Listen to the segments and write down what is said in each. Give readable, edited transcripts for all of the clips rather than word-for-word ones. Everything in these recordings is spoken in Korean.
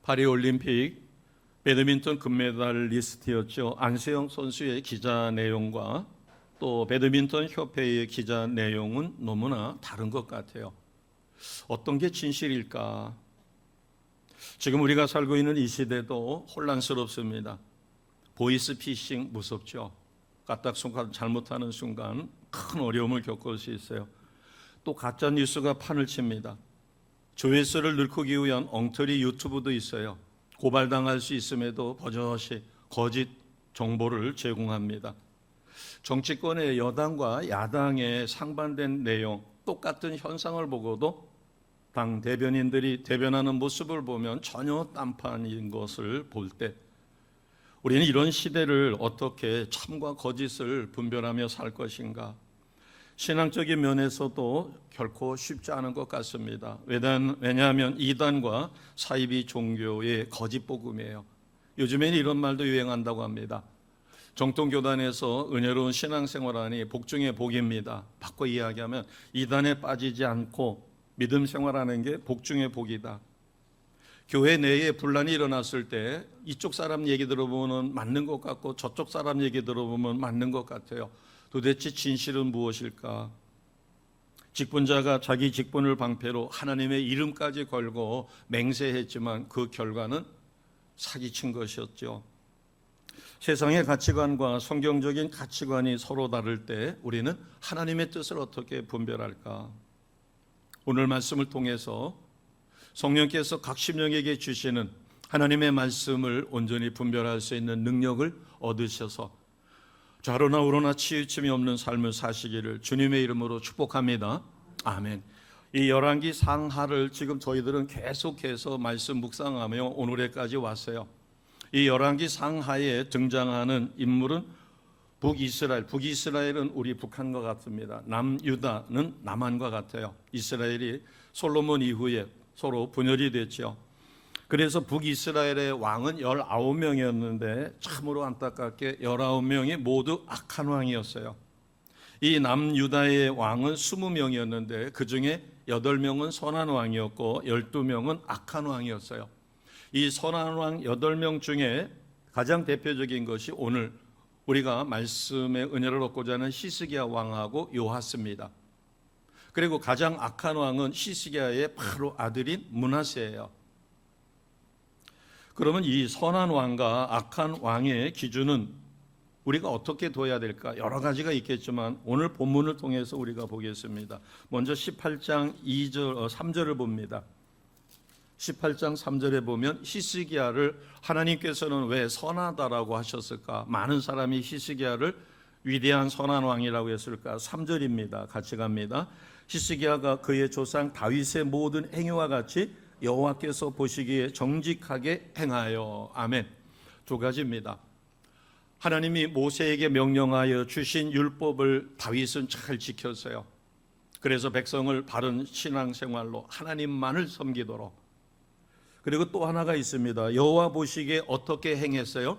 파리올림픽 배드민턴 금메달리스트였죠. 안세영 선수의 기자 내용과 또 배드민턴 협회의 기자 내용은 너무나 다른 것 같아요. 어떤 게 진실일까? 지금 우리가 살고 있는 이 시대도 혼란스럽습니다. 보이스피싱 무섭죠. 까딱순간 잘못하는 순간 큰 어려움을 겪을 수 있어요. 또 가짜 뉴스가 판을 칩니다. 조회수를 늘리기 위한 엉터리 유튜브도 있어요. 고발당할 수 있음에도 버젓이 거짓 정보를 제공합니다. 정치권의 여당과 야당의 상반된 내용, 똑같은 현상을 보고도 당 대변인들이 대변하는 모습을 보면 전혀 딴판인 것을 볼 때 우리는 이런 시대를 어떻게 참과 거짓을 분별하며 살 것인가? 신앙적인 면에서도 결코 쉽지 않은 것 같습니다. 왜냐하면 이단과 사이비 종교의 거짓 복음이에요. 요즘에는 이런 말도 유행한다고 합니다. 정통교단에서 은혜로운 신앙생활하니 복 중에 복입니다. 바꿔 이야기하면 이단에 빠지지 않고 믿음 생활하는 게 복 중에 복이다. 교회 내에 분란이 일어났을 때 이쪽 사람 얘기 들어보면 맞는 것 같고 저쪽 사람 얘기 들어보면 맞는 것 같아요. 도대체 진실은 무엇일까? 직분자가 자기 직분을 방패로 하나님의 이름까지 걸고 맹세했지만 그 결과는 사기친 것이었죠. 세상의 가치관과 성경적인 가치관이 서로 다를 때 우리는 하나님의 뜻을 어떻게 분별할까? 오늘 말씀을 통해서 성령께서 각 심령에게 주시는 하나님의 말씀을 온전히 분별할 수 있는 능력을 얻으셔서 좌로나 우로나 치우침이 없는 삶을 사시기를 주님의 이름으로 축복합니다. 아멘. 이 열왕기 상하를 지금 저희들은 계속해서 말씀 묵상하며 오늘에까지 왔어요. 이 열왕기 상하에 등장하는 인물은 북이스라엘은 우리 북한과 같습니다. 남유다는 남한과 같아요. 이스라엘이 솔로몬 이후에 서로 분열이 됐죠. 그래서 북이스라엘의 왕은 19명이었는데 참으로 안타깝게 19명이 모두 악한 왕이었어요. 이 남유다의 왕은 20명이었는데 그중에 8명은 선한 왕이었고 12명은 악한 왕이었어요. 이 선한 왕 8명 중에 가장 대표적인 것이 오늘 우리가 말씀의 은혜를 얻고자 하는 히스기야 왕하고 요하스입니다. 그리고 가장 악한 왕은 히스기야의 바로 아들인 므낫세예요. 그러면 이 선한 왕과 악한 왕의 기준은 우리가 어떻게 둬야 될까? 여러 가지가 있겠지만 오늘 본문을 통해서 우리가 보겠습니다. 먼저 18장 3절을 봅니다. 18장 3절에 보면 히스기야를 하나님께서는 왜 선하다라고 하셨을까? 많은 사람이 히스기야를 위대한 선한 왕이라고 했을까? 3절입니다. 같이 갑니다. 히스기야가 그의 조상 다윗의 모든 행위와 같이 여호와께서 보시기에 정직하게 행하여. 아멘. 두 가지입니다. 하나님이 모세에게 명령하여 주신 율법을 다윗은 잘 지켰어요. 그래서 백성을 바른 신앙생활로 하나님만을 섬기도록. 그리고 또 하나가 있습니다. 여호와 보시기에 어떻게 행했어요?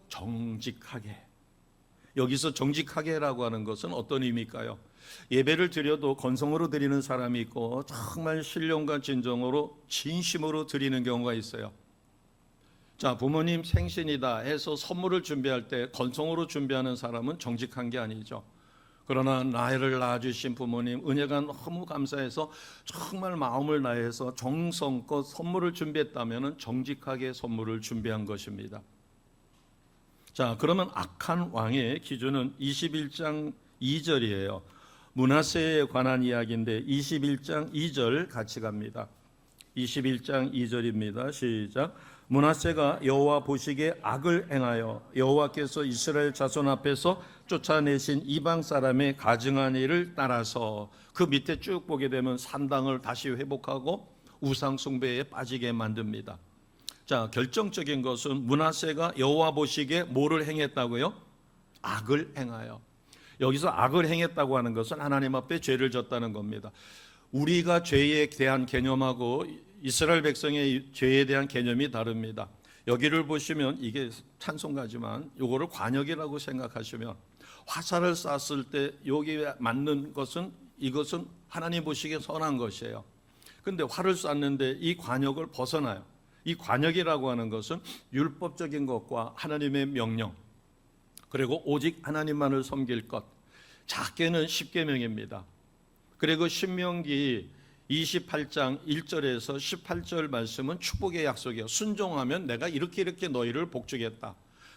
정직하게. 여기서 정직하게라고 하는 것은 어떤 의미일까요? 예배를 드려도 건성으로 드리는 사람이 있고 정말 신령과 진정으로 진심으로 드리는 경우가 있어요. 자, 부모님 생신이다 해서 선물을 준비할 때 건성으로 준비하는 사람은 정직한 게 아니죠. 그러나 나이를 낳아주신 부모님 은혜가 너무 감사해서 정말 마음을 다해서 정성껏 선물을 준비했다면 정직하게 선물을 준비한 것입니다. 자, 그러면 악한 왕의 기준은 21장 2절이에요. 므낫세에 관한 이야기인데 21장 2절 같이 갑니다. 21장 2절입니다. 시작. 므낫세가 여호와 보시기에 악을 행하여 여호와께서 이스라엘 자손 앞에서 쫓아내신 이방 사람의 가증한 일을 따라서 그 밑에 쭉 보게 되면 산당을 다시 회복하고 우상 숭배에 빠지게 만듭니다. 자, 결정적인 것은 므낫세가 여호와 보시기에 뭐를 행했다고요? 악을 행하여. 여기서 악을 행했다고 하는 것은 하나님 앞에 죄를 졌다는 겁니다. 우리가 죄에 대한 개념하고 이스라엘 백성의 죄에 대한 개념이 다릅니다. 여기를 보시면 이게 찬송가지만 이거를 관역이라고 생각하시면 화살을 쐈을 때 여기에 맞는 것은 이것은 하나님 보시기에 선한 것이에요. 그런데 활을 쐈는데 이 관역을 벗어나요. 이 관역이라고 하는 것은 율법적인 것과 하나님의 명령, 그리고 오직 하나님만을 섬길 것, 작게는 십계명입니다. 그리고 신명기 28장 1절에서 18절 말씀은 축복의 약속이에요. 순종하면 내가 이렇게 너희를 복주겠다.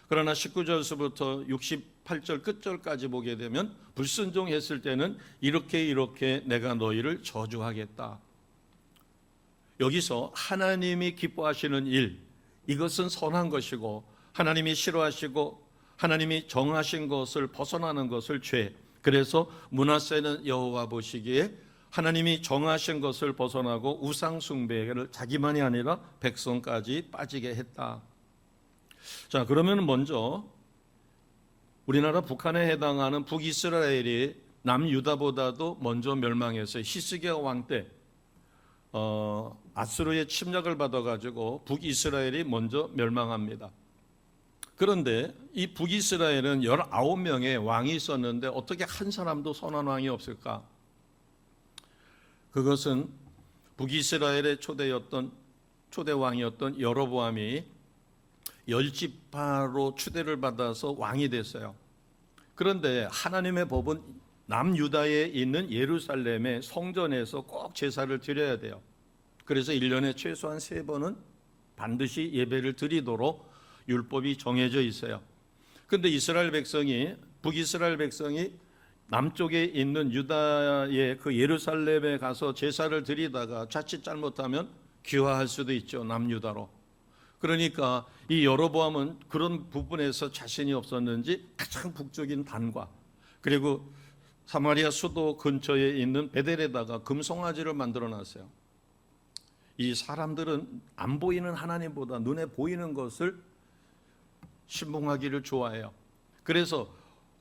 그러나 19절서부터 68절 끝절까지 보게 되면 불순종했을 때는 이렇게 내가 너희를 저주하겠다. 여기서 하나님이 기뻐하시는 일, 이것은 선한 것이고 하나님이 싫어하시고 하나님이 정하신 것을 벗어나는 것을 죄. 그래서 므낫세는 여호와 보시기에 하나님이 정하신 것을 벗어나고 우상 숭배를 자기만이 아니라 백성까지 빠지게 했다. 자, 그러면 먼저 우리나라 북한에 해당하는 북이스라엘이 남유다보다도 먼저 멸망했어요. 히스기야 왕 때 아수르의 침략을 받아가지고 북이스라엘이 먼저 멸망합니다. 그런데 이 북이스라엘은 19명의 왕이 있었는데 어떻게 한 사람도 선한 왕이 없을까? 그것은 북이스라엘의 초대 왕이었던 여로보암이 10지파로 추대를 받아서 왕이 됐어요. 그런데 하나님의 법은 남유다에 있는 예루살렘의 성전에서 꼭 제사를 드려야 돼요. 그래서 1년에 최소한 3번은 반드시 예배를 드리도록 율법이 정해져 있어요. 그런데 북이스라엘 백성이 남쪽에 있는 유다의 그 예루살렘에 가서 제사를 드리다가 자칫 잘못하면 귀화할 수도 있죠, 남유다로. 그러니까 이 여로보암은 그런 부분에서 자신이 없었는지 가장 북쪽인 단과, 그리고 사마리아 수도 근처에 있는 베델에다가 금송아지를 만들어 놨어요. 이 사람들은 안 보이는 하나님보다 눈에 보이는 것을 신봉하기를 좋아해요. 그래서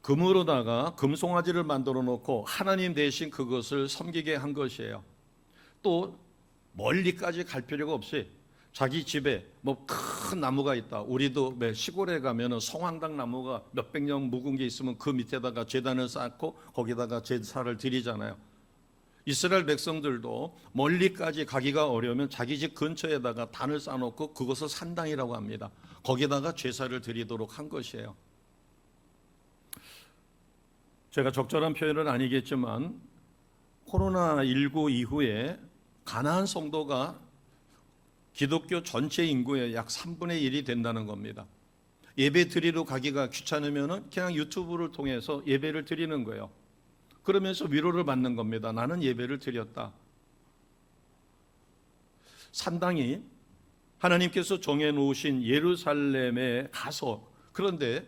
금으로다가 금송아지를 만들어 놓고 하나님 대신 그것을 섬기게 한 것이에요. 또 멀리까지 갈 필요가 없이 자기 집에 뭐 큰 나무가 있다. 우리도 시골에 가면은 성황당 나무가 몇백 년 묵은 게 있으면 그 밑에다가 제단을 쌓고 거기다가 제사를 드리잖아요. 이스라엘 백성들도 멀리까지 가기가 어려우면 자기 집 근처에다가 단을 쌓아놓고 그것을 산당이라고 합니다. 거기다가 제사를 드리도록 한 것이에요. 제가 적절한 표현은 아니겠지만 코로나19 이후에 가나안 성도가 기독교 전체 인구의 약 3분의 1이 된다는 겁니다. 예배 드리러 가기가 귀찮으면 그냥 유튜브를 통해서 예배를 드리는 거예요. 그러면서 위로를 받는 겁니다. 나는 예배를 드렸다. 산당이 하나님께서 정해놓으신 예루살렘에 가서, 그런데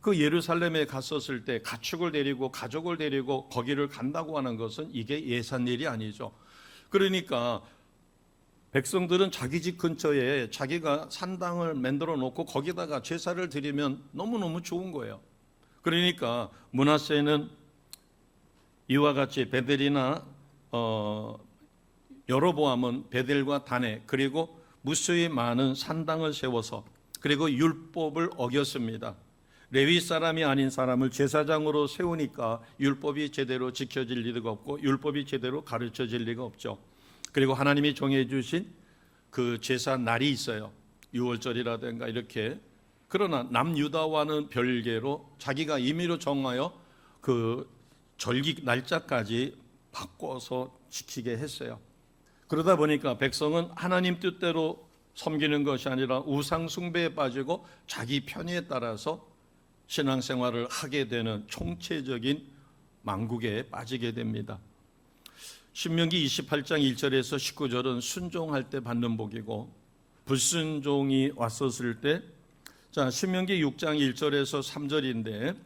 그 예루살렘에 갔었을 때 가축을 데리고 가족을 데리고 거기를 간다고 하는 것은 이게 예산 일이 아니죠. 그러니까 백성들은 자기 집 근처에 자기가 산당을 만들어 놓고 거기다가 제사를 드리면 너무너무 좋은 거예요. 그러니까 므낫세는 이와 같이 베델이나 여로보암은 베델과 다네 그리고 무수히 많은 산당을 세워서 그리고 율법을 어겼습니다. 레위 사람이 아닌 사람을 제사장으로 세우니까 율법이 제대로 지켜질 리가 없고 율법이 제대로 가르쳐질 리가 없죠. 그리고 하나님이 정해 주신 그 제사 날이 있어요. 6월절이라든가 이렇게. 그러나 남유다와는 별개로 자기가 임의로 정하여 그 절기 날짜까지 바꿔서 지키게 했어요. 그러다 보니까 백성은 하나님 뜻대로 섬기는 것이 아니라 우상 숭배에 빠지고 자기 편의에 따라서 신앙생활을 하게 되는 총체적인 망국에 빠지게 됩니다. 신명기 28장 1절에서 19절은 순종할 때 받는 복이고 불순종이 왔었을 때, 자, 신명기 6장 1절에서 3절인데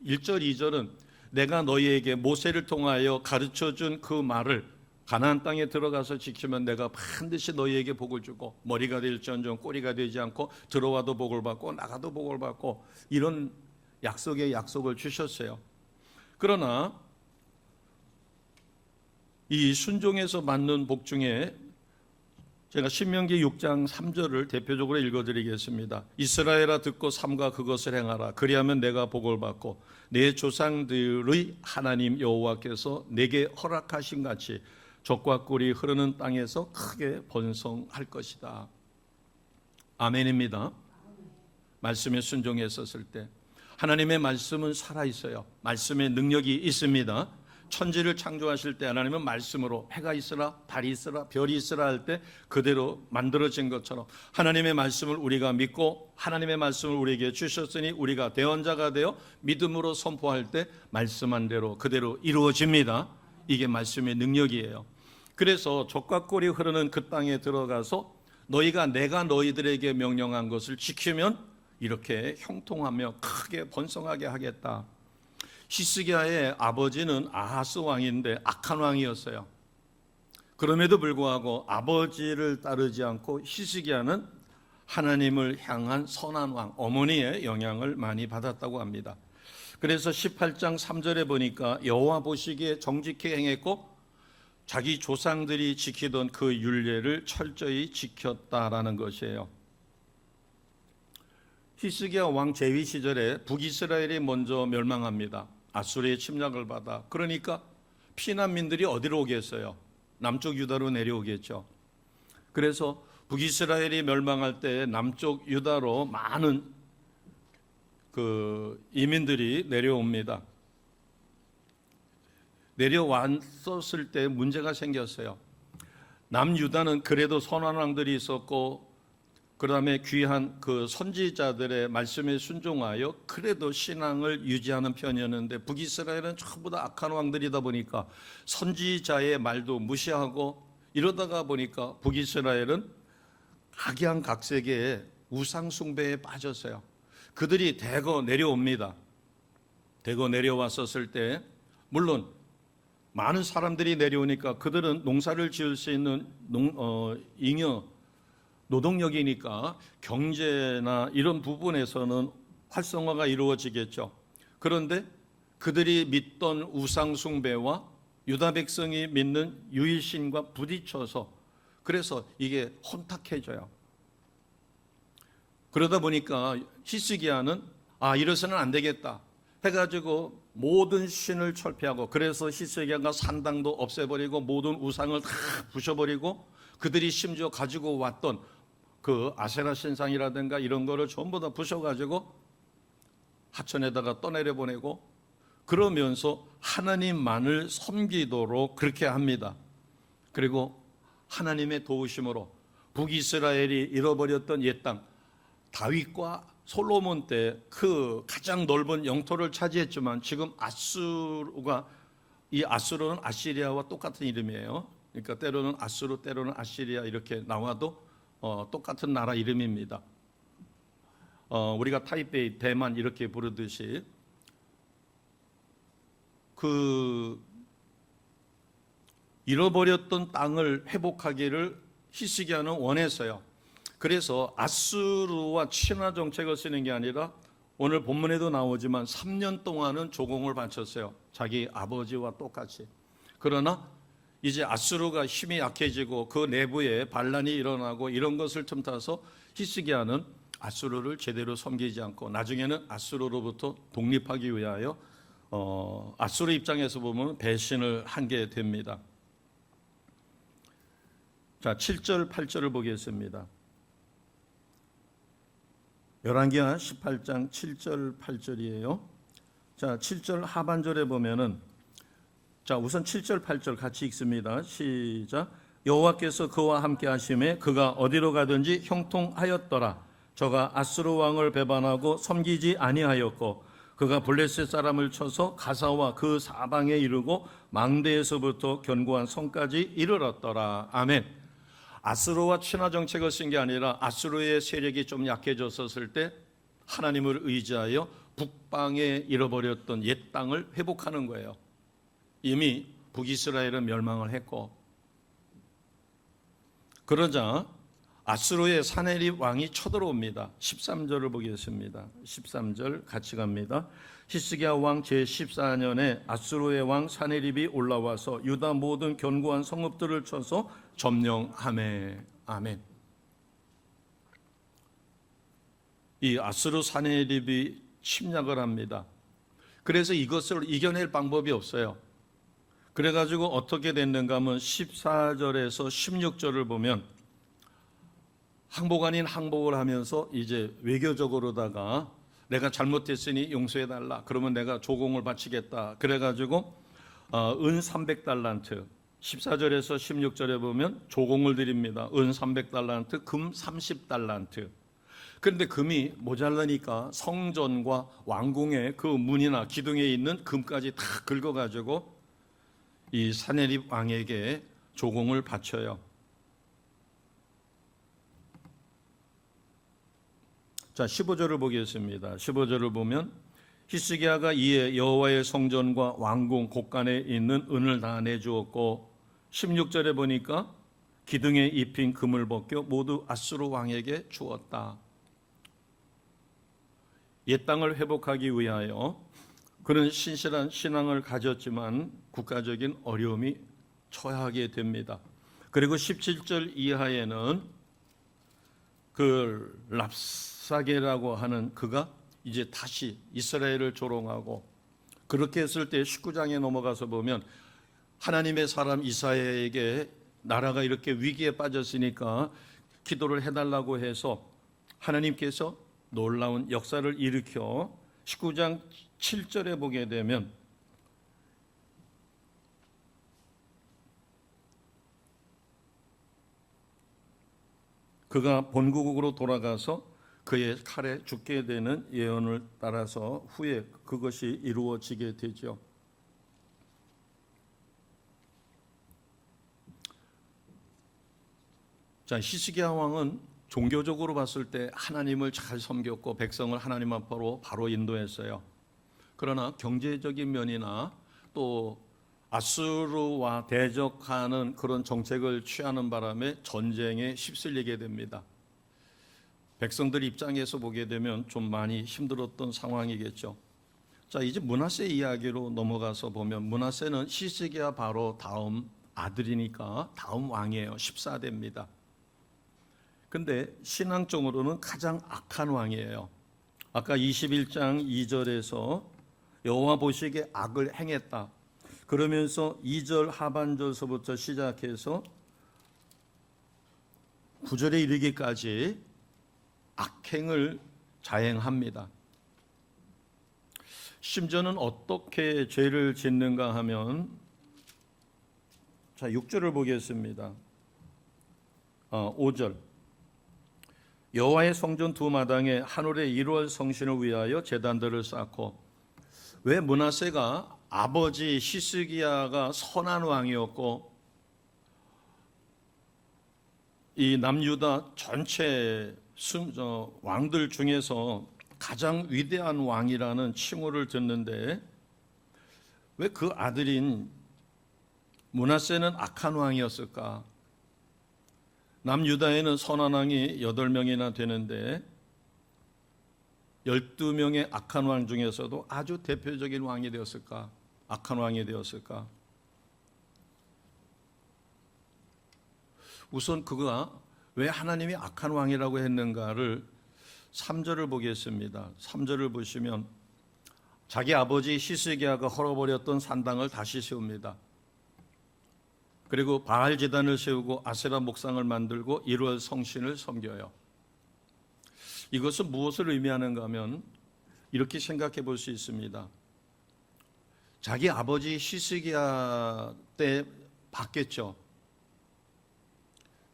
1절 2절은 내가 너희에게 모세를 통하여 가르쳐준 그 말을 가나안 땅에 들어가서 지키면 내가 반드시 너희에게 복을 주고 머리가 될지언정 꼬리가 되지 않고 들어와도 복을 받고 나가도 복을 받고 이런 약속을 주셨어요. 그러나 이 순종에서 받는 복 중에 제가 신명기 6장 3절을 대표적으로 읽어드리겠습니다. 이스라엘아 듣고 삼가 그것을 행하라. 그리하면 내가 복을 받고 내 조상들의 하나님 여호와께서 내게 허락하신 같이 젖과 꿀이 흐르는 땅에서 크게 번성할 것이다. 아멘입니다. 말씀에 순종했었을 때 하나님의 말씀은 살아있어요. 말씀의 능력이 있습니다. 천지를 창조하실 때 하나님은 말씀으로 해가 있으라 달이 있으라 별이 있으라 할 때 그대로 만들어진 것처럼 하나님의 말씀을 우리가 믿고 하나님의 말씀을 우리에게 주셨으니 우리가 대언자가 되어 믿음으로 선포할 때 말씀한 대로 그대로 이루어집니다. 이게 말씀의 능력이에요. 그래서 젖과 꿀이 흐르는 그 땅에 들어가서 너희가 내가 너희들에게 명령한 것을 지키면 이렇게 형통하며 크게 번성하게 하겠다. 히스기야의 아버지는 아하스 왕인데 악한 왕이었어요. 그럼에도 불구하고 아버지를 따르지 않고 히스기야는 하나님을 향한 선한 왕, 어머니의 영향을 많이 받았다고 합니다. 그래서 18장 3절에 보니까 여호와 보시기에 정직히 행했고 자기 조상들이 지키던 그 율례를 철저히 지켰다라는 것이에요. 히스기야 왕 제위 시절에 북이스라엘이 먼저 멸망합니다. 아수르의 침략을 받아. 그러니까 피난민들이 어디로 오겠어요? 남쪽 유다로 내려오겠죠. 그래서 북이스라엘이 멸망할 때 남쪽 유다로 많은 이민들이 내려옵니다. 내려왔었을 때 문제가 생겼어요. 남유다는 그래도 선한 왕들이 있었고 그 다음에 귀한 그 선지자들의 말씀에 순종하여 그래도 신앙을 유지하는 편이었는데 북이스라엘은 전부 다 악한 왕들이다 보니까 선지자의 말도 무시하고 이러다가 보니까 북이스라엘은 각양각색의 우상 숭배에 빠졌어요. 그들이 대거 내려옵니다. 대거 내려왔었을 때 물론 많은 사람들이 내려오니까 그들은 농사를 지을 수 있는 잉여 노동력이니까 경제나 이런 부분에서는 활성화가 이루어지겠죠. 그런데 그들이 믿던 우상 숭배와 유다 백성이 믿는 유일신과 부딪혀서 그래서 이게 혼탁해져요. 그러다 보니까 히스기야는 이래서는 안 되겠다 해가지고 모든 신을 철폐하고 그래서 히스기야가 산당도 없애버리고 모든 우상을 다 부셔버리고 그들이 심지어 가지고 왔던 그 아세라 신상이라든가 이런 거를 전부 다 부셔가지고 하천에다가 떠내려 보내고 그러면서 하나님만을 섬기도록 그렇게 합니다. 그리고 하나님의 도우심으로 북이스라엘이 잃어버렸던 옛 땅 다윗과 솔로몬 때 그 가장 넓은 영토를 차지했지만 지금 이 아수르는 아시리아와 똑같은 이름이에요. 그러니까 때로는 아수르 때로는 아시리아 이렇게 나와도 똑같은 나라 이름입니다. 우리가 타이베이, 대만 이렇게 부르듯이 그 잃어버렸던 땅을 회복하기를 히스기야는 원했어요. 그래서 아수르와 친화 정책을 쓰는 게 아니라 오늘 본문에도 나오지만 3년 동안은 조공을 바쳤어요. 자기 아버지와 똑같이. 그러나 이제 아수르가 힘이 약해지고 그 내부에 반란이 일어나고 이런 것을 틈타서 히스기야는 아수르를 제대로 섬기지 않고 나중에는 아수르로부터 독립하기 위하여 아수르 입장에서 보면 배신을 한 게 됩니다. 자, 7절 8절을 보겠습니다. 열왕기하 18장 7절 8절이에요. 자, 7절 하반절에 보면은 자, 우선 7절 8절 같이 읽습니다. 시작. 여호와께서 그와 함께 하심에 그가 어디로 가든지 형통하였더라. 저가 아수르 왕을 배반하고 섬기지 아니하였고 그가 블레셋 사람을 쳐서 가사와 그 사방에 이르고 망대에서부터 견고한 성까지 이르렀더라. 아멘. 아수르와 친화 정책을 쓴 게 아니라 아수르의 세력이 좀 약해졌었을 때 하나님을 의지하여 북방에 잃어버렸던 옛 땅을 회복하는 거예요. 이미 북이스라엘은 멸망을 했고 그러자 아수르의 사네립 왕이 쳐들어옵니다. 13절을 보겠습니다. 13절 같이 갑니다. 히스기야 왕 제14년에 아수르의 왕 사네립이 올라와서 유다 모든 견고한 성읍들을 쳐서 점령하매. 아멘. 이 아수르 사네립이 침략을 합니다. 그래서 이것을 이겨낼 방법이 없어요. 그래가지고 어떻게 됐는가 하면 14절에서 16절을 보면 항복 아닌 항복을 하면서 이제 외교적으로다가 내가 잘못했으니 용서해달라. 그러면 내가 조공을 바치겠다. 그래가지고 은 300달란트 14절에서 16절에 보면 조공을 드립니다. 은 300달란트, 금 30달란트. 그런데 금이 모자라니까 성전과 왕궁의 그 문이나 기둥에 있는 금까지 다 긁어가지고 이 사네립 왕에게 조공을 바쳐요. 자, 15절을 보겠습니다. 15절을 보면 히스기야가 이에 여호와의 성전과 왕궁 곳간에 있는 은을 다 내주었고 16절에 보니까 기둥에 입힌 금을 벗겨 모두 아수르 왕에게 주었다. 옛 땅을 회복하기 위하여 그는 신실한 신앙을 가졌지만 국가적인 어려움이 처하게 됩니다. 그리고 17절 이하에는 그 랍사게라고 하는 그가 이제 다시 이스라엘을 조롱하고, 그렇게 했을 때 19장에 넘어가서 보면 하나님의 사람 이사야에게 나라가 이렇게 위기에 빠졌으니까 기도를 해달라고 해서 하나님께서 놀라운 역사를 일으켜 19장 7절에 보게 되면 그가 본국으로 돌아가서 그의 칼에 죽게 되는 예언을 따라서 후에 그것이 이루어지게 되죠. 자, 히스기야 왕은 종교적으로 봤을 때 하나님을 잘 섬겼고 백성을 하나님 앞으로 바로 인도했어요. 그러나 경제적인 면이나 또 아수르와 대적하는 그런 정책을 취하는 바람에 전쟁에 휩쓸리게 됩니다. 백성들 입장에서 보게 되면 좀 많이 힘들었던 상황이겠죠. 자, 이제 므낫세 이야기로 넘어가서 보면 므낫세는 히스기야 바로 다음 아들이니까 다음 왕이에요. 14대입니다. 근데 신앙적으로는 가장 악한 왕이에요. 아까 21장 2절에서 여호와 보시기에 악을 행했다. 그러면서 2절 하반절서부터 시작해서 9절에 이르기까지 악행을 자행합니다. 심지어는 어떻게 죄를 짓는가 하면, 자, 6절을 보겠습니다. 5절. 여호와의 성전 두 마당에 하늘의 1월 성신을 위하여 제단들을 쌓고. 왜 므낫세가 아버지 히스기야가 선한 왕이었고 이 남유다 전체 왕들 중에서 가장 위대한 왕이라는 칭호를 듣는데 왜 그 아들인 므낫세는 악한 왕이었을까? 남유다에는 선한 왕이 8명이나 되는데 12명의 악한 왕 중에서도 아주 대표적인 왕이 되었을까? 악한 왕이 되었을까? 우선 그가 왜 하나님이 악한 왕이라고 했는가를 3절을 보겠습니다. 3절을 보시면 자기 아버지 히스기야가 헐어버렸던 산당을 다시 세웁니다. 그리고 바알 제단을 세우고 아세라 목상을 만들고 1월 성신을 섬겨요. 이것은 무엇을 의미하는가 하면 이렇게 생각해 볼 수 있습니다. 자기 아버지 히스기야 때 봤겠죠.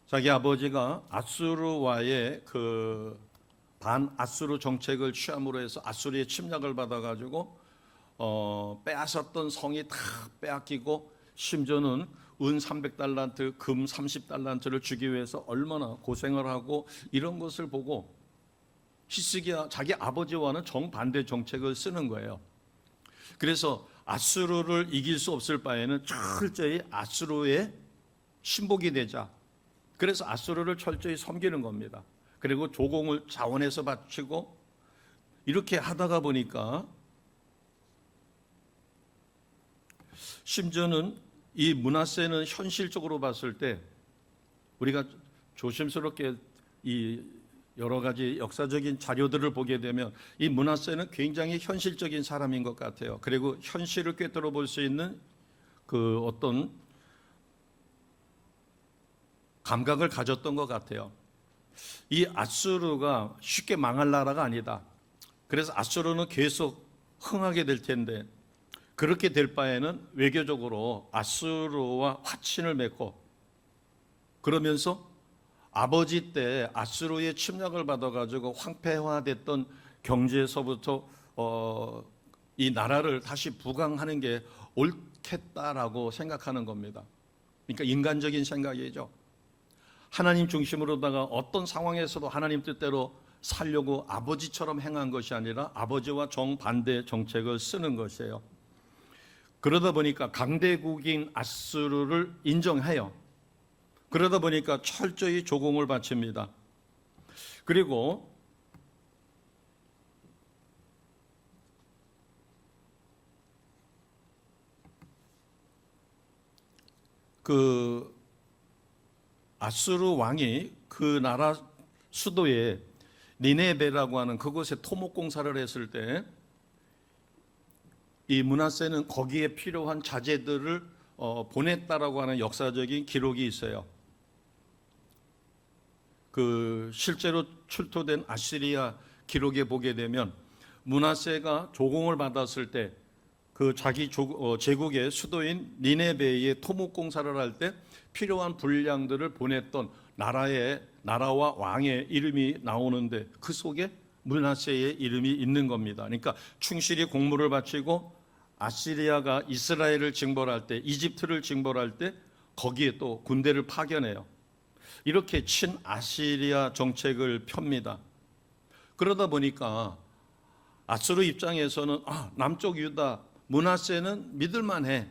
자기 아버지가 아수르와의 그 반아수르 정책을 취함으로 해서 아수르의 침략을 받아가지고 빼앗았던 성이 다 빼앗기고 심지어는 은 300달란트, 금 30달란트를 주기 위해서 얼마나 고생을 하고 이런 것을 보고 히스기야 자기 아버지와는 정반대 정책을 쓰는 거예요. 그래서 아수르를 이길 수 없을 바에는 철저히 아수르의 신복이 되자. 그래서 아수르를 철저히 섬기는 겁니다. 그리고 조공을 자원해서 바치고 이렇게 하다가 보니까 심지어는 이 므낫세는 현실적으로 봤을 때 우리가 조심스럽게 이 여러 가지 역사적인 자료들을 보게 되면 이 므낫세는 굉장히 현실적인 사람인 것 같아요. 그리고 현실을 꿰뚫어 볼 수 있는 그 어떤 감각을 가졌던 것 같아요. 이 아수르가 쉽게 망할 나라가 아니다. 그래서 아수르는 계속 흥하게 될 텐데 그렇게 될 바에는 외교적으로 아수르와 화친을 맺고 그러면서 아버지 때 아수르의 침략을 받아가지고 황폐화됐던 경제에서부터 이 나라를 다시 부강하는 게 옳겠다라고 생각하는 겁니다. 그러니까 인간적인 생각이죠. 하나님 중심으로다가 어떤 상황에서도 하나님 뜻대로 살려고 아버지처럼 행한 것이 아니라 아버지와 정반대 정책을 쓰는 것이에요. 그러다 보니까 강대국인 아수르를 인정해요. 그러다 보니까 철저히 조공을 바칩니다. 그리고 그 아수르 왕이 그 나라 수도에 니네베라고 하는 그곳에 토목 공사를 했을 때 이 므낫세는 거기에 필요한 자재들을 보냈다라고 하는 역사적인 기록이 있어요. 그 실제로 출토된 아시리아 기록에 보게 되면 므낫세가 조공을 받았을 때 그 자기 제국의 수도인 니네베에 토목 공사를 할 때 필요한 분량들을 보냈던 나라와 왕의 이름이 나오는데 그 속에 므낫세의 이름이 있는 겁니다. 그러니까 충실히 공물을 바치고 아시리아가 이스라엘을 징벌할 때, 이집트를 징벌할 때 거기에 또 군대를 파견해요. 이렇게 친아시리아 정책을 펴니다. 그러다 보니까 아수르 입장에서는 남쪽 유다 므낫세는 믿을만해.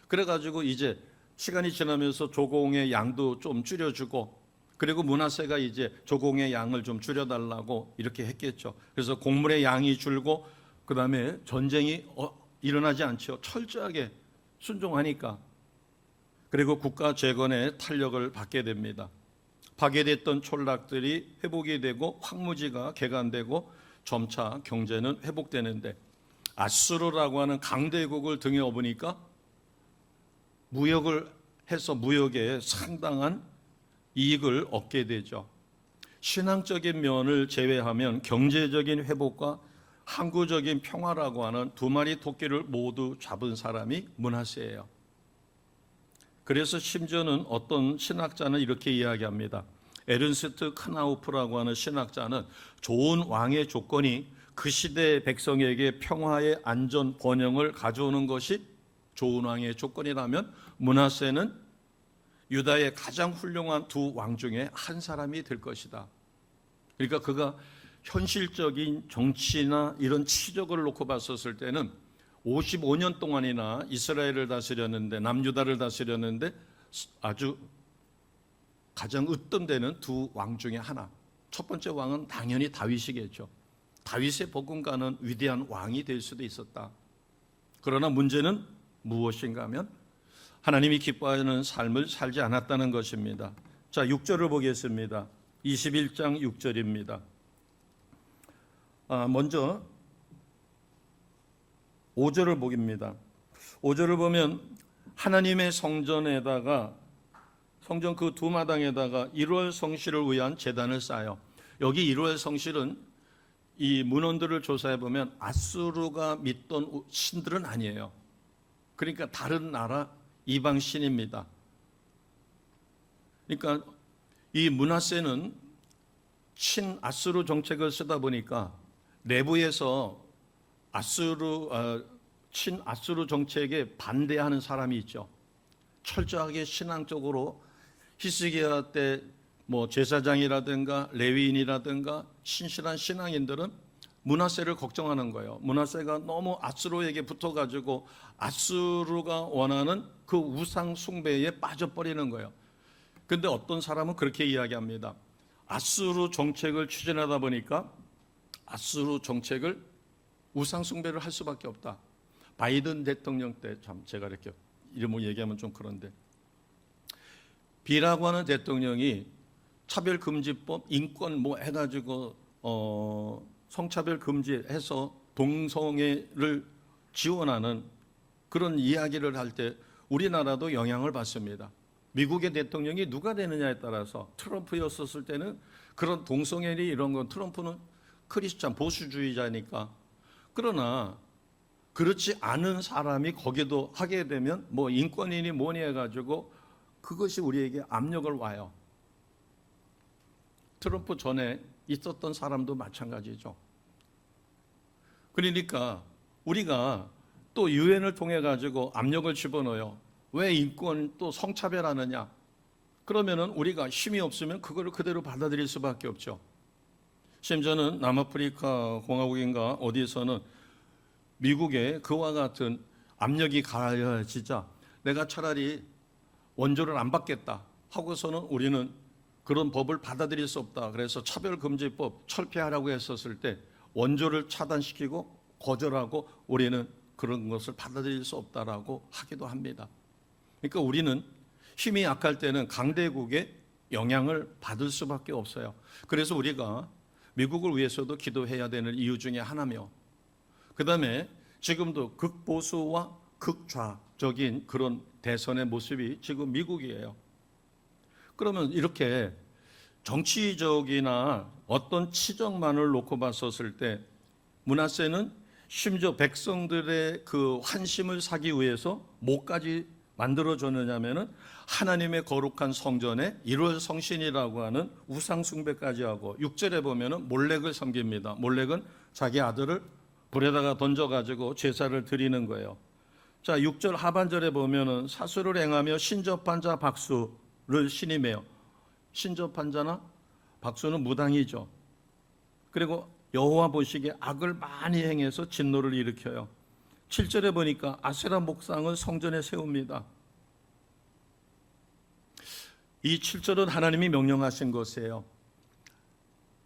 그래가지고 이제 시간이 지나면서 조공의 양도 좀 줄여주고 그리고 므낫세가 이제 조공의 양을 좀 줄여달라고 이렇게 했겠죠. 그래서 곡물의 양이 줄고 그 다음에 전쟁이 일어나지 않죠. 철저하게 순종하니까. 그리고 국가 재건의 탄력을 받게 됩니다. 파괴됐던 촌락들이 회복이 되고 황무지가 개간되고 점차 경제는 회복되는데 아수르라고 하는 강대국을 등에 업으니까 무역을 해서 무역에 상당한 이익을 얻게 되죠. 신앙적인 면을 제외하면 경제적인 회복과 항구적인 평화라고 하는 두 마리 토끼를 모두 잡은 사람이 므낫세예요. 그래서 심지어는 어떤 신학자는 이렇게 이야기합니다. 에른스트 크나우프라고 하는 신학자는 좋은 왕의 조건이 그 시대의 백성에게 평화의 안전 번영을 가져오는 것이 좋은 왕의 조건이라면 므낫세는 유다의 가장 훌륭한 두 왕 중에 한 사람이 될 것이다. 그러니까 그가 현실적인 정치나 이런 치적을 놓고 봤었을 때는 55년 동안이나 이스라엘을 다스렸는데 남유다를 다스렸는데 아주 가장 으뜸되는 두 왕 중에 하나. 첫 번째 왕은 당연히 다윗이겠죠. 다윗의 복음가는 위대한 왕이 될 수도 있었다. 그러나 문제는 무엇인가 하면 하나님이 기뻐하는 삶을 살지 않았다는 것입니다. 자, 6절을 보겠습니다. 21장 6절입니다. 먼저 5절을 보깁니다. 5절을 보면 하나님의 성전에다가 성전 그 두 마당에다가 1월 성실을 위한 제단을 쌓아요. 여기 1월 성실은 이 문헌들을 조사해 보면 아수르가 믿던 신들은 아니에요. 그러니까 다른 나라 이방 신입니다. 그러니까 이 므낫세는 친아수르 정책을 쓰다 보니까 내부에서 친아수르 정책에 반대하는 사람이 있죠. 철저하게 신앙적으로 히스기야 때 제사장이라든가 레위인이라든가 신실한 신앙인들은 므낫세를 걱정하는 거예요. 므낫세가 너무 아수르에게 붙어가지고 아수르가 원하는 그 우상 숭배에 빠져버리는 거예요. 그런데 어떤 사람은 그렇게 이야기합니다. 아수르 정책을 추진하다 보니까 아수르 정책을 우상 숭배를 할 수밖에 없다. 바이든 대통령 때 참 제가 이렇게 이름을 얘기하면 좀 그런데 비라고 하는 대통령이 차별금지법 인권 해가지고 성차별 금지해서 동성애를 지원하는 그런 이야기를 할 때 우리나라도 영향을 받습니다. 미국의 대통령이 누가 되느냐에 따라서 트럼프였었을 때는 그런 동성애리 이런 건 트럼프는 크리스찬 보수주의자니까. 그러나 그렇지 않은 사람이 거기도 하게 되면 뭐 인권이니 뭐니 해가지고 그것이 우리에게 압력을 와요. 트럼프 전에 있었던 사람도 마찬가지죠. 그러니까 우리가 또 유엔을 통해 가지고 압력을 집어넣어요. 왜 인권 또 성차별하느냐? 그러면은 우리가 힘이 없으면 그거를 그대로 받아들일 수밖에 없죠. 심지어는 남아프리카 공화국인가 어디서는 미국에 그와 같은 압력이 가해지자 내가 차라리 원조를 안 받겠다 하고서는 우리는 그런 법을 받아들일 수 없다. 그래서 차별금지법 철폐하라고 했었을 때 원조를 차단시키고 거절하고 우리는 그런 것을 받아들일 수 없다라고 하기도 합니다. 그러니까 우리는 힘이 약할 때는 강대국의 영향을 받을 수밖에 없어요. 그래서 우리가 미국을 위해서도 기도해야 되는 이유 중에 하나며, 그 다음에 지금도 극보수와 극좌적인 그런 대선의 모습이 지금 미국이에요. 그러면 이렇게 정치적이나 어떤 치적만을 놓고 봤었을 때 므낫세는 심지어 백성들의 그 환심을 사기 위해서 뭐까지 만들어줬느냐면은 하나님의 거룩한 성전에 1월 성신이라고 하는 우상 숭배까지 하고, 6절에 보면은 몰렉을 섬깁니다. 몰렉은 자기 아들을 불에다가 던져가지고 제사를 드리는 거예요. 자, 6절 하반절에 보면은 사수를 행하며 신접한 자 박수를 신임해요. 신접한 자나 박수는 무당이죠. 그리고 여호와 보시기에 악을 많이 행해서 진노를 일으켜요. 7절에 보니까 아세라 목상을 성전에 세웁니다. 이 7절은 하나님이 명령하신 것이에요.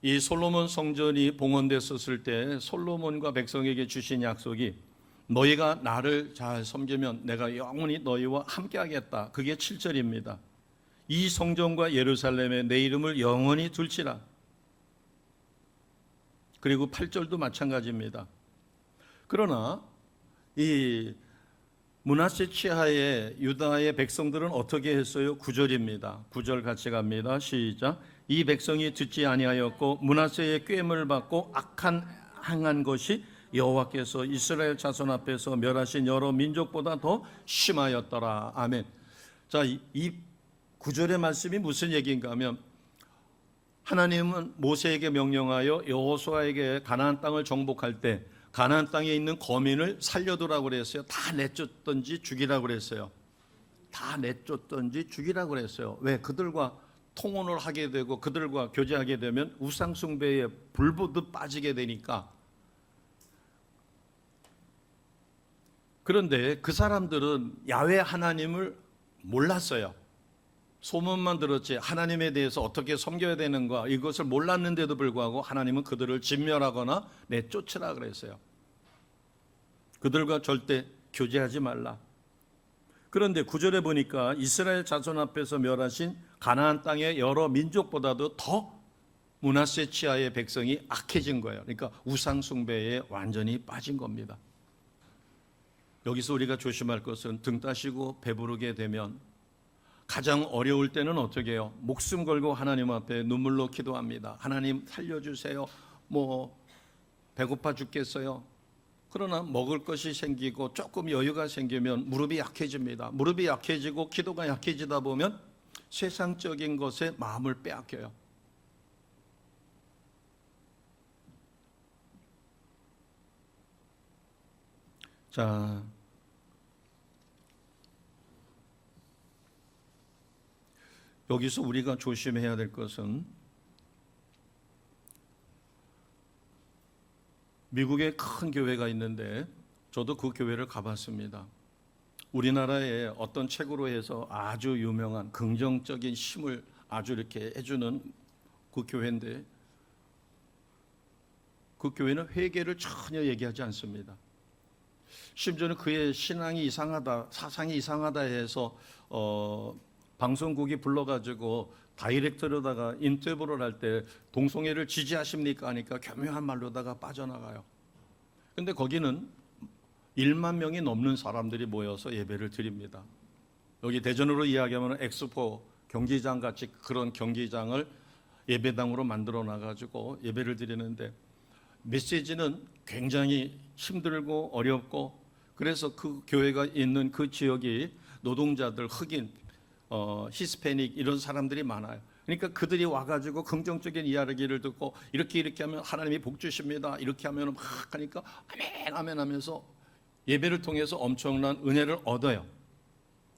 이 솔로몬 성전이 봉헌됐었을 때 솔로몬과 백성에게 주신 약속이 너희가 나를 잘 섬기면 내가 영원히 너희와 함께 하겠다. 그게 7절입니다. 이 성전과 예루살렘에 내 이름을 영원히 둘지라. 그리고 8절도 마찬가지입니다. 그러나 이 므낫세 치하의 유다의 백성들은 어떻게 했어요? 9절입니다. 9절 같이 갑니다. 시작. 이 백성이 듣지 아니하였고 므낫세의 꾀임을 받고 악한 행한 것이 여호와께서 이스라엘 자손 앞에서 멸하신 여러 민족보다 더 심하였더라. 아멘. 자, 이 9절의 말씀이 무슨 얘기인가 하면, 하나님은 모세에게 명령하여 여호수아에게 가나안 땅을 정복할 때 가나안 땅에 있는 거민을 살려두라고 그랬어요. 다 내쫓든지 죽이라고 그랬어요. 다 내쫓든지 죽이라고 그랬어요. 왜? 그들과 통혼을 하게 되고 그들과 교제하게 되면 우상 숭배에 불보듯 빠지게 되니까. 그런데 그 사람들은 야훼 하나님을 몰랐어요. 소문만 들었지 하나님에 대해서 어떻게 섬겨야 되는가 이것을 몰랐는데도 불구하고 하나님은 그들을 진멸하거나 내쫓으라 그랬어요. 그들과 절대 교제하지 말라. 그런데 9절에 보니까 이스라엘 자손 앞에서 멸하신 가나안 땅의 여러 민족보다도 더 므낫세 치하의 백성이 악해진 거예요. 그러니까 우상 숭배에 완전히 빠진 겁니다. 여기서 우리가 조심할 것은 등 따시고 배부르게 되면 가장 어려울 때는 어떻게 해요? 목숨 걸고 하나님 앞에 눈물로 기도합니다. 하나님 살려주세요. 배고파 죽겠어요. 그러나 먹을 것이 생기고 조금 여유가 생기면 무릎이 약해집니다. 무릎이 약해지고 기도가 약해지다 보면 세상적인 것에 마음을 빼앗겨요. 자, 여기서 우리가 조심해야 될 것은 미국에 큰 교회가 있는데 저도 그 교회를 가봤습니다. 우리나라에 어떤 책으로 해서 아주 유명한 긍정적인 힘을 아주 이렇게 해주는 그 교회인데 그 교회는 회개를 전혀 얘기하지 않습니다. 심지어는 그의 신앙이 이상하다, 사상이 이상하다 해서 방송국이 불러가지고 다이렉트로다가 인터뷰를 할 때 동성애를 지지하십니까 하니까 교묘한 말로다가 빠져나가요. 근데 거기는 1만 명이 넘는 사람들이 모여서 예배를 드립니다. 여기 대전으로 이야기하면 엑스포 경기장 같이 그런 경기장을 예배당으로 만들어 놔가지고 예배를 드리는데, 메시지는 굉장히 힘들고 어렵고, 그래서 그 교회가 있는 그 지역이 노동자들, 흑인, 히스패닉 이런 사람들이 많아요. 그러니까 그들이 와가지고 긍정적인 이야기를 듣고 이렇게 하면 하나님이 복 주십니다, 이렇게 하면 막 하니까 아멘 아멘 하면서 예배를 통해서 엄청난 은혜를 얻어요.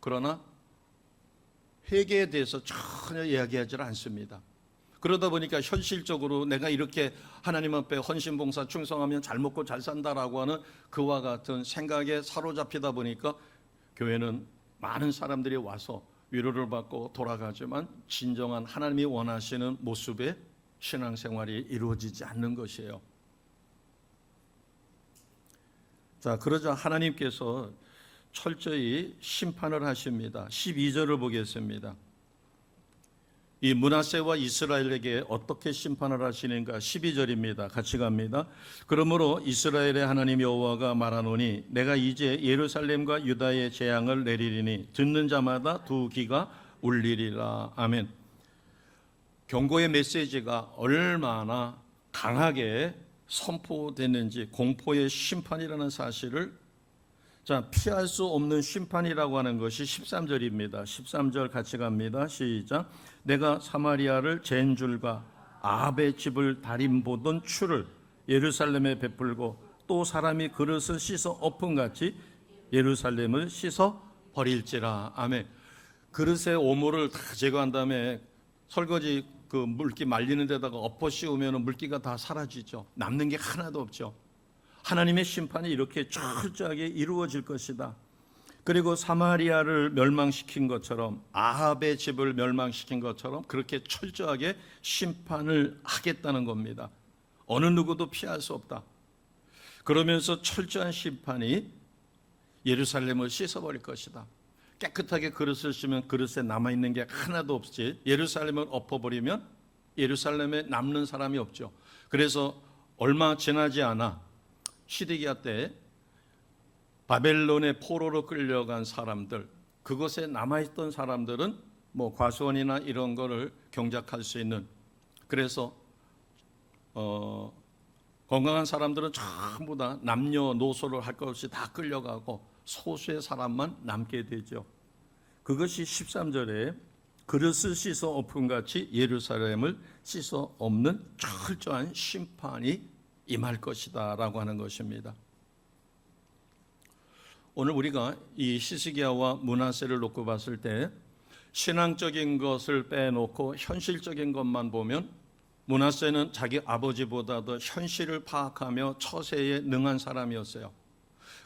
그러나 회개에 대해서 전혀 이야기하지 않습니다. 그러다 보니까 현실적으로 내가 이렇게 하나님 앞에 헌신봉사 충성하면 잘 먹고 잘 산다라고 하는 그와 같은 생각에 사로잡히다 보니까 교회는 많은 사람들이 와서 위로를 받고 돌아가지만 진정한 하나님이 원하시는 모습의 신앙생활이 이루어지지 않는 것이에요. 자, 그러자 하나님께서 철저히 심판을 하십니다. 12절을 보겠습니다. 이 므낫세와 이스라엘에게 어떻게 심판을 하시는가? 12절입니다. 같이 갑니다. 그러므로 이스라엘의 하나님 여호와가 말하노니 내가 이제 예루살렘과 유다의 재앙을 내리리니 듣는 자마다 두 귀가 울리리라. 아멘. 경고의 메시지가 얼마나 강하게 선포됐는지, 공포의 심판이라는 사실을, 자, 피할 수 없는 심판이라고 하는 것이 13절입니다. 13절 같이 갑니다. 시작. 내가 사마리아를 잰 줄과 아합의 집을 다림보던 추를 예루살렘에 베풀고 또 사람이 그릇을 씻어 엎은같이 예루살렘을 씻어 버릴지라. 아멘. 그릇의 오물을 다 제거한 다음에 설거지 그 물기 말리는 데다가 엎어 씌우면 물기가 다 사라지죠. 남는 게 하나도 없죠. 하나님의 심판이 이렇게 철저하게 이루어질 것이다. 그리고 사마리아를 멸망시킨 것처럼, 아합의 집을 멸망시킨 것처럼 그렇게 철저하게 심판을 하겠다는 겁니다. 어느 누구도 피할 수 없다. 그러면서 철저한 심판이 예루살렘을 씻어버릴 것이다. 깨끗하게 그릇을 씻으면 그릇에 남아있는 게 하나도 없지, 예루살렘을 엎어버리면 예루살렘에 남는 사람이 없죠. 그래서 얼마 지나지 않아 시드기야 때 바벨론의 포로로 끌려간 사람들, 그곳에 남아있던 사람들은 뭐 과수원이나 이런 거를 경작할 수 있는, 그래서 건강한 사람들은 전부 다 남녀노소를 할 것 없이 다 끌려가고 소수의 사람만 남게 되죠. 그것이 13절에 그릇을 씻어 엎은같이 예루살렘을 씻어 엎는 철저한 심판이 임할 것이다 라고 하는 것입니다. 오늘 우리가 이 히스기야와 므낫세를 놓고 봤을 때 신앙적인 것을 빼놓고 현실적인 것만 보면 므낫세는 자기 아버지보다 더 현실을 파악하며 처세에 능한 사람이었어요.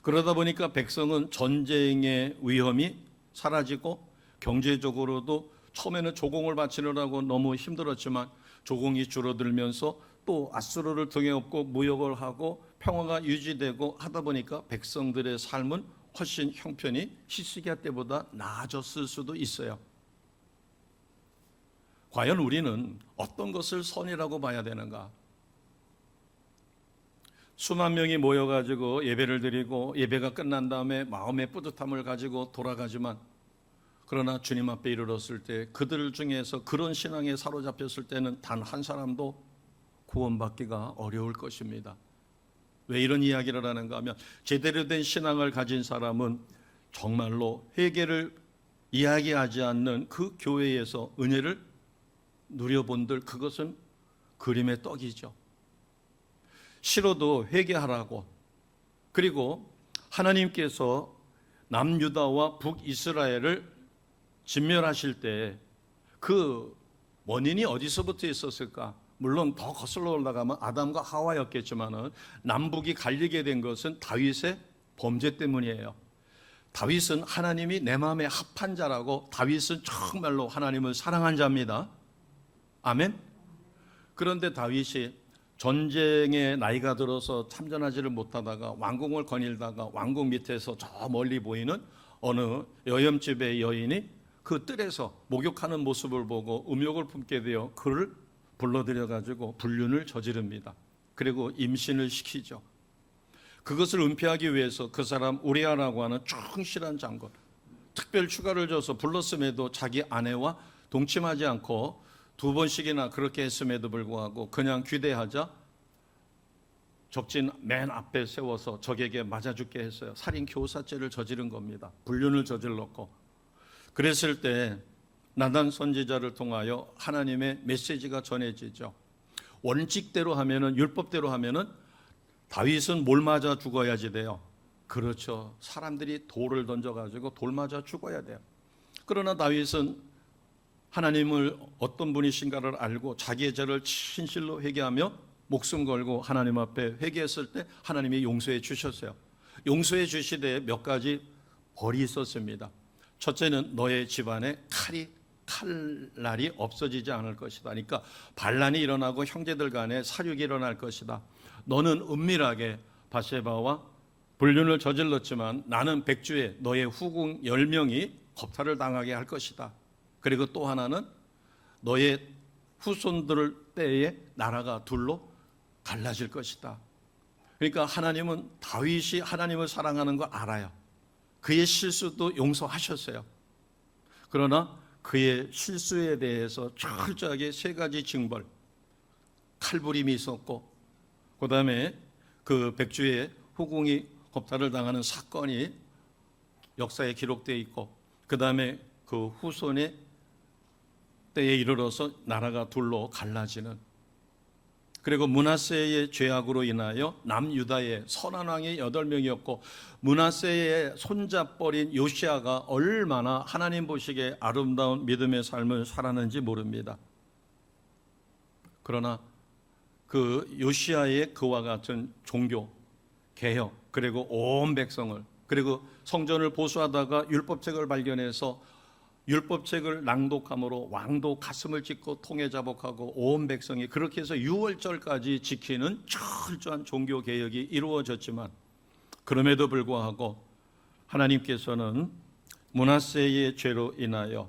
그러다 보니까 백성은 전쟁의 위험이 사라지고 경제적으로도 처음에는 조공을 바치느라고 너무 힘들었지만 조공이 줄어들면서 또 아수르를 등에 업고 무역을 하고 평화가 유지되고 하다 보니까 백성들의 삶은 훨씬 형편이 히스기야 때보다 나아졌을 수도 있어요. 과연 우리는 어떤 것을 선이라고 봐야 되는가? 수만 명이 모여가지고 예배를 드리고 예배가 끝난 다음에 마음의 뿌듯함을 가지고 돌아가지만, 그러나 주님 앞에 이르렀을 때 그들 중에서 그런 신앙에 사로잡혔을 때는 단 한 사람도 구원받기가 어려울 것입니다. 왜 이런 이야기를 하는가 하면, 제대로 된 신앙을 가진 사람은 정말로 회개를 이야기하지 않는 그 교회에서 은혜를 누려본들, 그것은 그림의 떡이죠. 싫어도 회개하라고, 그리고 하나님께서 남유다와 북이스라엘을 진멸하실 때 그 원인이 어디서부터 있었을까? 물론 더 거슬러 올라가면 아담과 하와였겠지만은 남북이 갈리게 된 것은 다윗의 범죄 때문이에요. 다윗은 하나님이 내 마음에 합한 자라고, 다윗은 정말로 하나님을 사랑한 자입니다. 아멘. 그런데 다윗이 전쟁에 나이가 들어서 참전하지를 못하다가 왕궁을 거닐다가 왕궁 밑에서 저 멀리 보이는 어느 여염집의 여인이 그 뜰에서 목욕하는 모습을 보고 음욕을 품게 되어 그를 불러들여 가지고 불륜을 저지릅니다. 그리고 임신을 시키죠. 그것을 은폐하기 위해서 그 사람 우리아라고 하는 충실한 장군, 특별 휴가를 줘서 불렀음에도 자기 아내와 동침하지 않고 2번씩이나 그렇게 했음에도 불구하고 그냥 귀대하자 적진 맨 앞에 세워서 적에게 맞아 죽게 했어요. 살인 교사죄를 저지른 겁니다. 불륜을 저질렀고. 그랬을 때 나단 선지자를 통하여 하나님의 메시지가 전해지죠. 원칙대로 하면은, 율법대로 하면은 다윗은 뭘 맞아 죽어야지 돼요? 그렇죠. 사람들이 돌을 던져가지고 돌 맞아 죽어야 돼요. 그러나 다윗은 하나님을 어떤 분이신가를 알고 자기의 죄를 진실로 회개하며 목숨 걸고 하나님 앞에 회개했을 때 하나님이 용서해 주셨어요. 용서해 주시되 몇 가지 벌이 있었습니다. 첫째는 너의 집안에 칼날이 없어지지 않을 것이다. 그러니까 반란이 일어나고 형제들 간에 사륙이 일어날 것이다. 너는 은밀하게 바세바와 불륜을 저질렀지만 나는 백주에 너의 후궁 10명이 겁탈을 당하게 할 것이다. 그리고 또 하나는 너의 후손들 때에 나라가 둘로 갈라질 것이다. 그러니까 하나님은 다윗이 하나님을 사랑하는 거 알아요. 그의 실수도 용서하셨어요. 그러나 그의 실수에 대해서 철저하게 3가지 징벌, 칼부림이 있었고, 그 다음에 그 백주의 후궁이 겁탈을 당하는 사건이 역사에 기록되어 있고, 그 다음에 그 후손의 때에 이르러서 나라가 둘로 갈라지는, 그리고 므낫세의 죄악으로 인하여 남유다의 선한 왕이 8명이었고 므낫세의 손잡버린 요시아가 얼마나 하나님 보시기에 아름다운 믿음의 삶을 살았는지 모릅니다. 그러나 그 요시아의 그와 같은 종교, 개혁, 그리고 온 백성을, 그리고 성전을 보수하다가 율법책을 발견해서 율법책을 낭독함으로 왕도 가슴을 찢고 통에 자복하고 온 백성이 그렇게 해서 6월절까지 지키는 철저한 종교개혁이 이루어졌지만, 그럼에도 불구하고 하나님께서는 므낫세의 죄로 인하여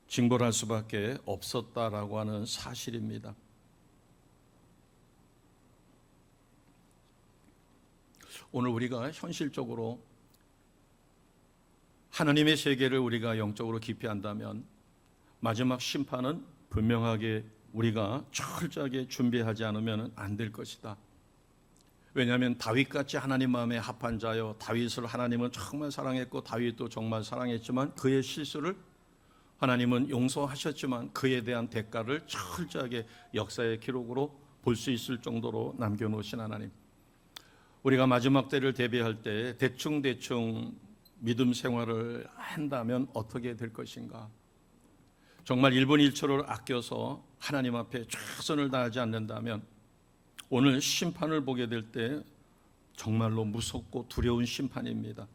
징벌할 수밖에 없었다라고 하는 사실입니다. 오늘 우리가 현실적으로 하나님의 세계를 우리가 영적으로 깊이 한다면 마지막 심판은 분명하게 우리가 철저하게 준비하지 않으면 안 될 것이다. 왜냐하면 다윗같이 하나님 마음에 합한 자여, 다윗을 하나님은 정말 사랑했고 다윗도 정말 사랑했지만 그의 실수를 하나님은 용서하셨지만 그에 대한 대가를 철저하게 역사의 기록으로 볼 수 있을 정도로 남겨놓으신 하나님, 우리가 마지막 때를 대비할 때 대충 믿음 생활을 한다면 어떻게 될 것인가? 정말 1분 1초를 아껴서 하나님 앞에 최선을 다하지 않는다면 오늘 심판을 보게 될 때 정말로 무섭고 두려운 심판입니다.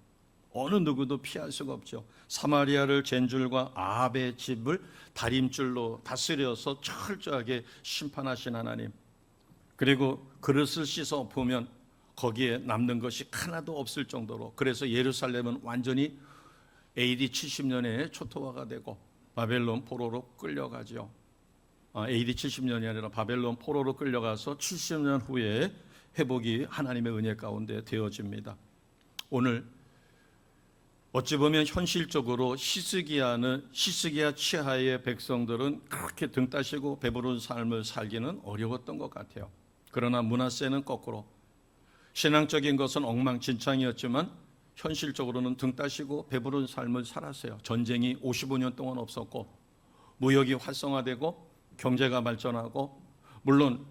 어느 누구도 피할 수가 없죠. 사마리아를 젠줄과 아합의 집을 다림줄로 다스려서 철저하게 심판하신 하나님, 그리고 그릇을 씻어 보면 거기에 남는 것이 하나도 없을 정도로, 그래서 예루살렘은 완전히 AD 70년에 초토화가 되고 바벨론 포로로 끌려가죠. AD 70년이 아니라 바벨론 포로로 끌려가서 70년 후에 회복이 하나님의 은혜 가운데 되어집니다. 오늘 어찌 보면 현실적으로 히스기야 치하의 백성들은 그렇게 등 따시고 배부른 삶을 살기는 어려웠던 것 같아요. 그러나 므낫세는 거꾸로 신앙적인 것은 엉망진창이었지만 현실적으로는 등 따시고 배부른 삶을 살았어요. 전쟁이 55년 동안 없었고 무역이 활성화되고 경제가 발전하고, 물론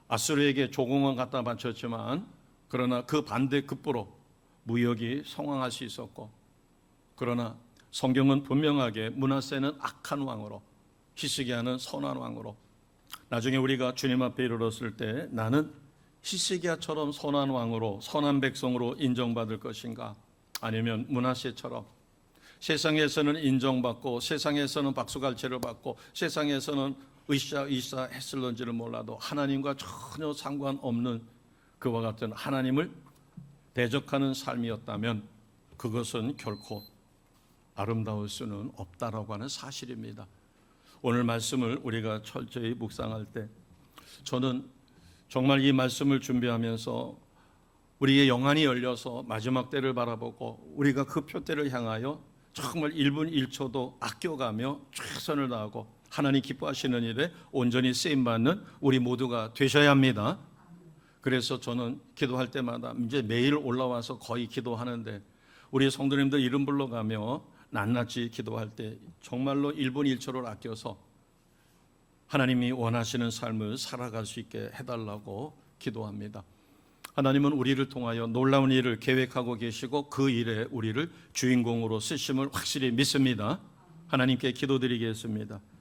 아수르에게 조공은 갖다 바쳤지만 그러나 그 반대급부로 무역이 성황할 수 있었고, 그러나 성경은 분명하게 므낫세는 악한 왕으로, 히스기야는 선한 왕으로, 나중에 우리가 주님 앞에 이르렀을 때 나는 히스기야처럼 선한 왕으로 선한 백성으로 인정받을 것인가, 아니면 므낫세처럼 세상에서는 인정받고 세상에서는 박수갈채를 받고 세상에서는 으쌰 했을런지를 몰라도 하나님과 전혀 상관없는 그와 같은 하나님을 대적하는 삶이었다면 그것은 결코 아름다울 수는 없다라고 하는 사실입니다. 오늘 말씀을 우리가 철저히 묵상할 때 저는 정말 이 말씀을 준비하면서 우리의 영안이 열려서 마지막 때를 바라보고 우리가 그 표대를 향하여 정말 1분 1초도 아껴가며 최선을 다하고 하나님 기뻐하시는 일에 온전히 쓰임받는 우리 모두가 되셔야 합니다. 그래서 저는 기도할 때마다 이제 매일 올라와서 거의 기도하는데 우리 성도님들 이름 불러가며 낱낱이 기도할 때 정말로 1분 1초를 아껴서 하나님이 원하시는 삶을 살아갈 수 있게 해달라고 기도합니다. 하나님은 우리를 통하여 놀라운 일을 계획하고 계시고 그 일에 우리를 주인공으로 쓰심을 확실히 믿습니다. 하나님께 기도드리겠습니다.